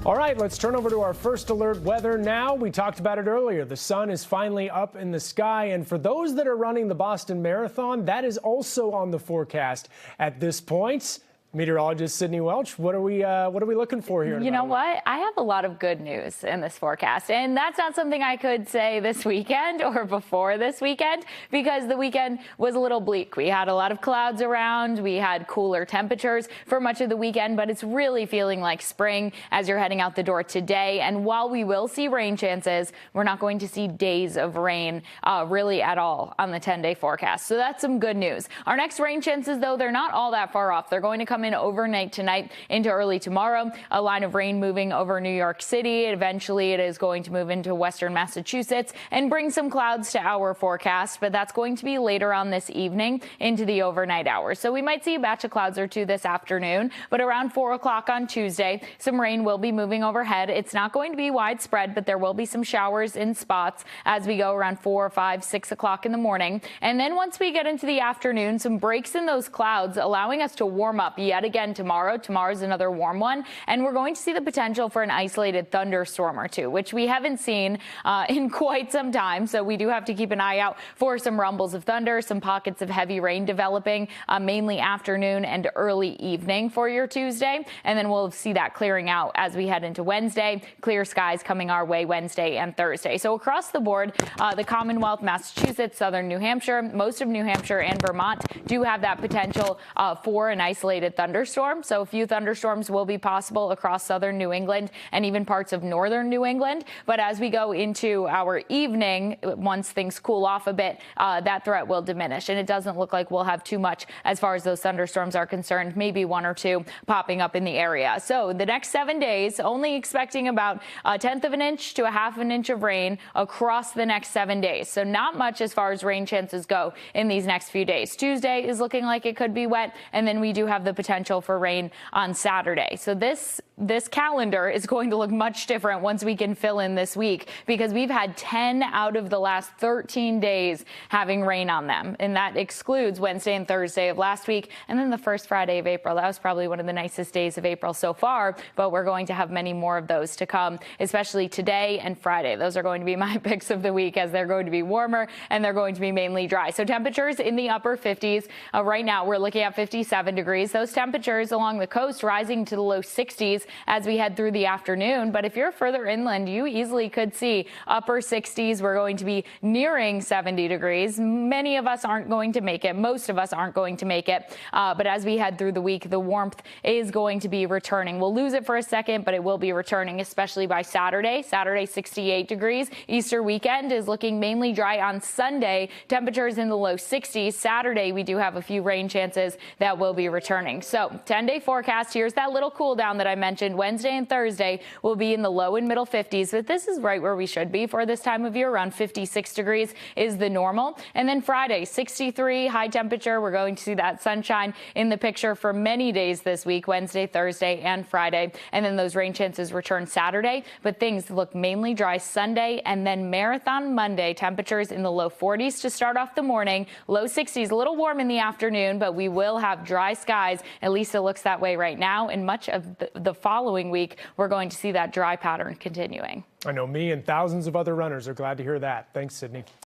All right, let's turn over to our first alert weather now. We talked about it earlier. The sun is finally up in the sky. And for those that are running the Boston Marathon, that is also on the forecast at this point. Meteorologist Sydney Welch, what are we looking for here? You know what? I have a lot of good news in this forecast, and that's not something I could say this weekend or before this weekend, because the weekend was a little bleak. We had a lot of clouds around. We had cooler temperatures for much of the weekend, but it's really feeling like spring as you're heading out the door today. And while we will see rain chances, we're not going to see days of rain really at all on the 10-day forecast. So that's some good news. Our next rain chances, though, they're not all that far off. They're going to come in overnight tonight into early tomorrow. A line of rain moving over New York City. Eventually, it is going to move into western Massachusetts and bring some clouds to our forecast, but that's going to be later on this evening into the overnight hours. So we might see a batch of clouds or two this afternoon, but around 4 o'clock on Tuesday, some rain will be moving overhead. It's not going to be widespread, but there will be some showers in spots as we go around 4, 5, 6 o'clock in the morning. And then once we get into the afternoon, some breaks in those clouds, allowing us to warm up yet again tomorrow. Tomorrow's another warm one, and we're going to see the potential for an isolated thunderstorm or two, which we haven't seen in quite some time. So we do have to keep an eye out for some rumbles of thunder, some pockets of heavy rain developing, mainly afternoon and early evening for your Tuesday. And then we'll see that clearing out as we head into Wednesday. Clear skies coming our way Wednesday and Thursday. So across the board, the Commonwealth, Massachusetts, southern New Hampshire, most of New Hampshire and Vermont do have that potential for an isolated thunderstorm. So a few thunderstorms will be possible across southern New England and even parts of northern New England. But as we go into our evening, once things cool off a bit, that threat will diminish. And it doesn't look like we'll have too much as far as those thunderstorms are concerned, maybe one or two popping up in the area. So the next 7 days, only expecting about 1/10 of an inch to 1/2 an inch of rain across the next 7 days. So not much as far as rain chances go in these next few days. Tuesday is looking like it could be wet, and then we do have the potential for rain on Saturday. So this calendar is going to look much different once we can fill in this week, because we've had 10 out of the last 13 days having rain on them. And that excludes Wednesday and Thursday of last week. And then the first Friday of April. That was probably one of the nicest days of April so far, but we're going to have many more of those to come, especially today and Friday. Those are going to be my picks of the week, as they're going to be warmer and they're going to be mainly dry. So temperatures in the upper 50s. Right now we're looking at 57 degrees. Those temperatures along the coast rising to the low 60s as we head through the afternoon. But if you're further inland, you easily could see upper 60s. We're going to be nearing 70 degrees. Many of us aren't going to make it. Most of us aren't going to make it. But as we head through the week, the warmth is going to be returning. We'll lose it for a second, but it will be returning, especially by Saturday. Saturday, 68 degrees. Easter weekend is looking mainly dry on Sunday. Temperatures in the low 60s. Saturday, we do have a few rain chances that will be returning. So 10-day forecast. Here's that little cool down that I mentioned. Wednesday and Thursday will be in the low and middle 50s, but this is right where we should be for this time of year. Around 56 degrees is the normal. And then Friday, 63 high temperature. We're going to see that sunshine in the picture for many days this week, Wednesday, Thursday, and Friday. And then those rain chances return Saturday, but things look mainly dry Sunday, and then Marathon Monday. Temperatures in the low 40s to start off the morning, low 60s, a little warm in the afternoon, but we will have dry skies. At least it looks that way right now. And much of the following week, we're going to see that dry pattern continuing. I know me and thousands of other runners are glad to hear that. Thanks, Sydney.